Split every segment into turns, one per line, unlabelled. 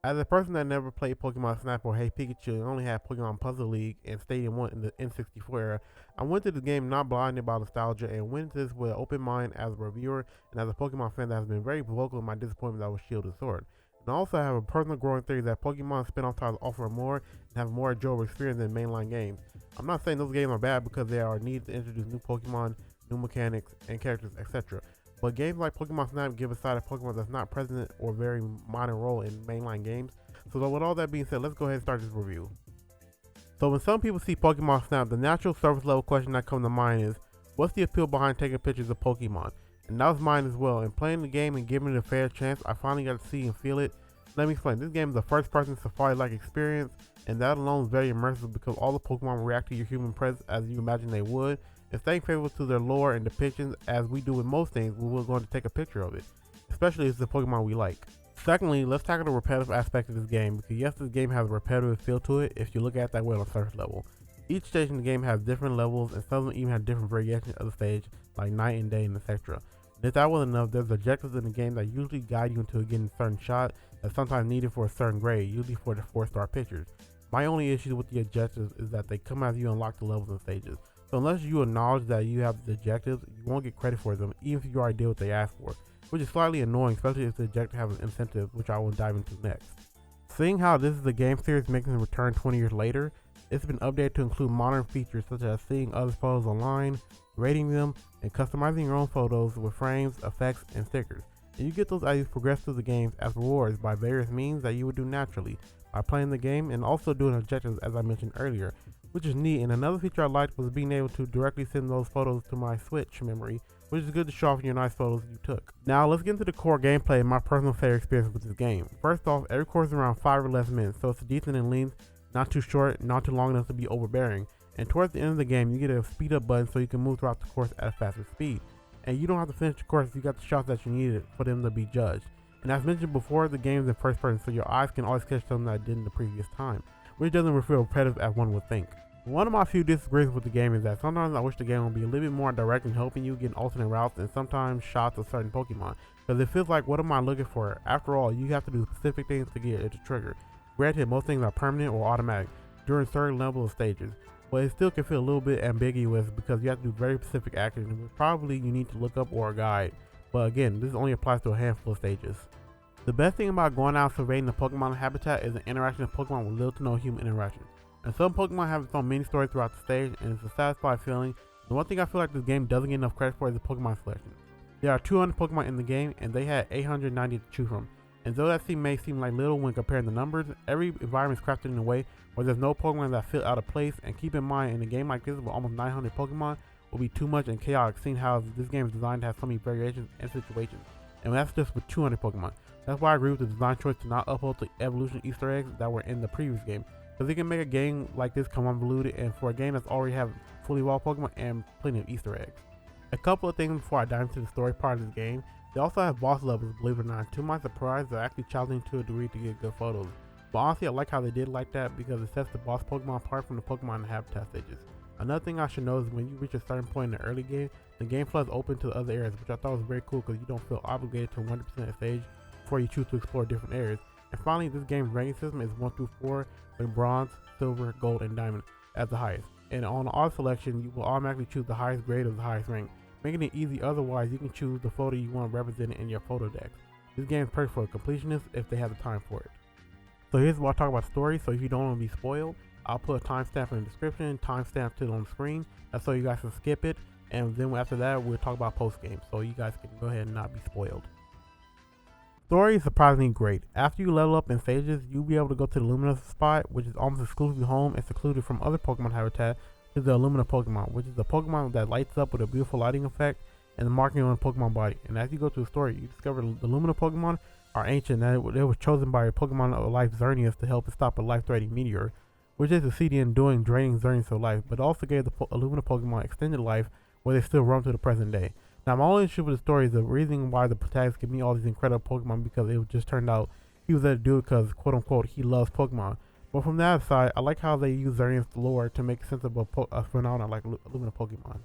As a person that never played Pokemon Snap or Hey Pikachu and only had Pokemon Puzzle League and Stadium 1 in the N64 era, I went to the game not blinded by nostalgia and went into this with an open mind as a reviewer and as a Pokemon fan that has been very vocal in my disappointment that was Shield and Sword. And I also have a personal growing theory that Pokemon spin-off titles offer more and have a more enjoyable experience than mainline games. I'm not saying those games are bad because they are needed to introduce new Pokemon, new mechanics, and characters, etc. But games like Pokemon Snap give a side of Pokemon that's not present or very minor role in mainline games. So with all that being said, let's go ahead and start this review. So when some people see Pokemon Snap, the natural surface level question that comes to mind is, what's the appeal behind taking pictures of Pokemon? And that was mine as well. And playing the game and giving it a fair chance, I finally got to see and feel it. Let me explain. This game is a first-person safari-like experience, and that alone is very immersive because all the Pokemon react to your human presence as you imagine they would. And staying faithful to their lore and depictions, as we do with most things, we're going to take a picture of it, especially if it's the Pokemon we like. Secondly, let's tackle the repetitive aspect of this game, because yes, this game has a repetitive feel to it if you look at it that way on a surface level. Each stage in the game has different levels, and some of them even have different variations of the stage, like night and day and etc. And if that wasn't enough, there's objectives in the game that usually guide you into getting a certain shot that's sometimes needed for a certain grade, usually for the 4-star pictures. My only issue with the objectives is that they come as you unlock the levels and stages. So unless you acknowledge that you have the objectives, you won't get credit for them, even if you already did what they asked for, which is slightly annoying, especially if the objective has an incentive, which I will dive into next. Seeing how this is a game series making a return 20 years later, it's been updated to include modern features such as seeing other photos online, rating them, and customizing your own photos with frames, effects, and stickers. And you get those as you progress through the game as rewards by various means that you would do naturally by playing the game and also doing objectives as I mentioned earlier, which is neat. And another feature I liked was being able to directly send those photos to my Switch memory, which is good to show off your nice photos you took. Now let's get into the core gameplay and my personal favorite experience with this game. First off, every course is around 5 or less minutes, so it's decent in length, not too short, not too long enough to be overbearing. And towards the end of the game, you get a speed up button so you can move throughout the course at a faster speed. And you don't have to finish the course if you got the shots that you needed for them to be judged. And as mentioned before, the game is in first person, so your eyes can always catch something that did in the previous time, which doesn't feel repetitive as one would think. One of my few disagreements with the game is that sometimes I wish the game would be a little bit more direct in helping you get alternate routes and sometimes shots of certain Pokemon, because it feels like, what am I looking for? After all, you have to do specific things to get it to trigger. Granted, most things are permanent or automatic during certain levels of stages, but it still can feel a little bit ambiguous because you have to do very specific actions, which probably you need to look up or a guide. But again, this only applies to a handful of stages. The best thing about going out surveying the Pokemon habitat is the interaction of Pokemon with little to no human interaction. And some Pokemon have its own mini story throughout the stage, and it's a satisfying feeling. The one thing I feel like this game doesn't get enough credit for is the Pokemon selection. There are 200 Pokemon in the game, and they had 890 to choose from. And though that may seem like little when comparing the numbers, every environment is crafted in a way where there's no Pokemon that feel out of place. And keep in mind, in a game like this with almost 900 Pokemon, will be too much and chaotic, seeing how this game is designed to have so many variations and situations. And that's just with 200 Pokemon. That's why I agree with the design choice to not uphold the evolution Easter eggs that were in the previous game, because it can make a game like this come convoluted, and for a game that's already have fully evolved Pokemon and plenty of Easter eggs. A couple of things before I dive into the story part of this game. They also have boss levels, believe it or not. To my surprise, they're actually challenging to a degree to get good photos. But honestly, I like how they did like that because it sets the boss Pokemon apart from the Pokemon in the habitat stages. Another thing I should know is when you reach a certain point in the early game, the game flood is open to the other areas, which I thought was very cool because you don't feel obligated to 100% of the stage before you choose to explore different areas. And finally, this game's ranking system is 1 through 4, with bronze, silver, gold, and diamond as the highest. And on the auto selection, you will automatically choose the highest grade of the highest rank, making it easy. Otherwise, you can choose the photo you want represented in your photo deck. This game is perfect for completionists if they have the time for it. So here's where I talk about story, so if you don't want to be spoiled, I'll put a timestamp in the description, timestamp it on the screen, that's so you guys can skip it, and then after that, we'll talk about post-game, so you guys can go ahead and not be spoiled. Story is surprisingly great. After you level up in stages, you'll be able to go to the Lumina spot, which is almost exclusively home and secluded from other Pokemon habitat, to the Illumina Pokemon, which is a Pokemon that lights up with a beautiful lighting effect and the marking on the Pokemon body. And as you go through the story, you discover the Illumina Pokemon are ancient, and it was chosen by a Pokemon of life Xerneas to help it stop a life-threatening meteor, which is succeeding in doing, draining Xerneas to life, but also gave the Illumina Pokemon extended life where they still roam to the present day. Now, my only issue with the story is the reason why the protagonist can meet all these incredible Pokemon, because it just turned out he was there to do it because, quote unquote, he loves Pokemon. But from that side, I like how they use Xerneas lore to make sense of a phenomenon like Illumina Pokemon.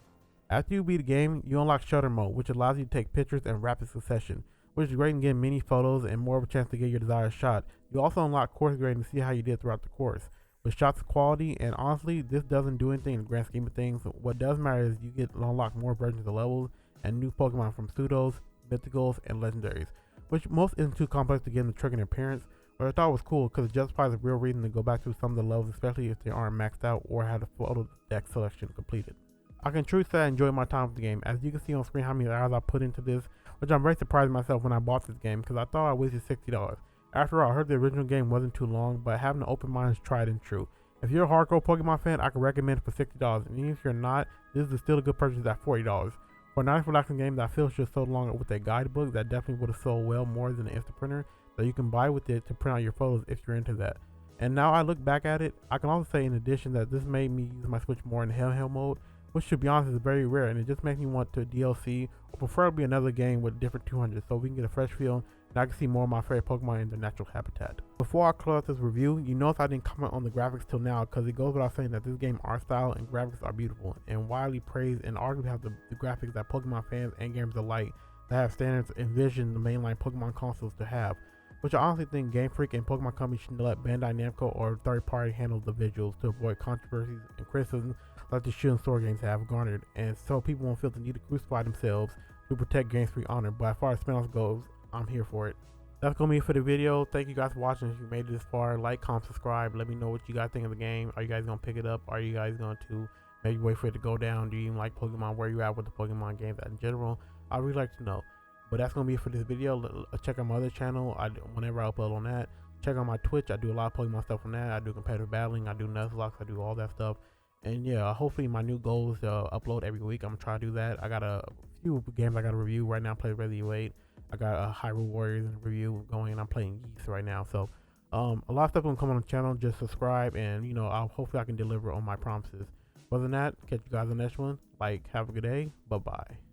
After you beat the game, you unlock Shutter Mode, which allows you to take pictures in rapid succession, which is great in getting many photos and more of a chance to get your desired shot. You also unlock course grading to see how you did throughout the course. With shots quality, and honestly, this doesn't do anything in the grand scheme of things. What does matter is you get to unlock more versions of levels and new Pokemon from pseudos, mythicals, and legendaries, which most isn't too complex to get in the trick and appearance. But I thought it was cool because it justifies a real reason to go back to some of the levels, especially if they aren't maxed out or had a photo deck selection completed. I can truly say I enjoyed my time with the game. As you can see on screen how many hours I put into this, which I'm very surprised myself when I bought this game because I thought I wasted $60. After all, I heard the original game wasn't too long, but having an open mind is tried and true. If you're a hardcore Pokemon fan, I can recommend it for $60, and even if you're not, this is still a good purchase at $40. For a nice relaxing game that I feel should sold along with a guidebook that definitely would have sold well more than an instant printer that you can buy with it to print out your photos if you're into that. And now I look back at it, I can also say in addition that this made me use my Switch more in handheld mode, which to be honest is very rare, and it just makes me want to DLC or preferably another game with different 200 so we can get a fresh feel and I can see more of my favorite Pokemon in their natural habitat. Before I close out this review, you notice I didn't comment on the graphics till now because it goes without saying that this game art style and graphics are beautiful and widely praised and arguably have the graphics that Pokemon fans and gamers alike that have standards envision the mainline Pokemon consoles to have, which I honestly think Game Freak and Pokemon Company should let Bandai Namco or third party handle the visuals to avoid controversies and criticism like the shooting story games have garnered, and so people won't feel the need to crucify themselves to protect Game Freak honor. But as far as spin-offs goes, I'm here for it. That's gonna be it for the video. Thank you guys for watching. If you made it this far, like, comment, subscribe. Let me know what you guys think of the game. Are you guys gonna pick it up? Are you guys going to maybe wait for it to go down? Do you even like Pokemon? Where you at with the Pokemon games in general? I'd really like to know. But that's gonna be it for this video. Check out my other channel. Whenever I upload on that, check out my Twitch. I do a lot of Pokemon stuff on that. I do competitive battling. I do Nuzlocke. I do all that stuff. And yeah, hopefully my new goal is to upload every week. I'm gonna try to do that. I got a few games I got to review right now. I play Resident Evil 8. I got a Hyrule Warriors review going, and I'm playing Geese right now. So a lot of stuff gonna come on the channel. Just subscribe, and hopefully I can deliver on my promises. Other than that, catch you guys on the next one. Have a good day. Bye bye.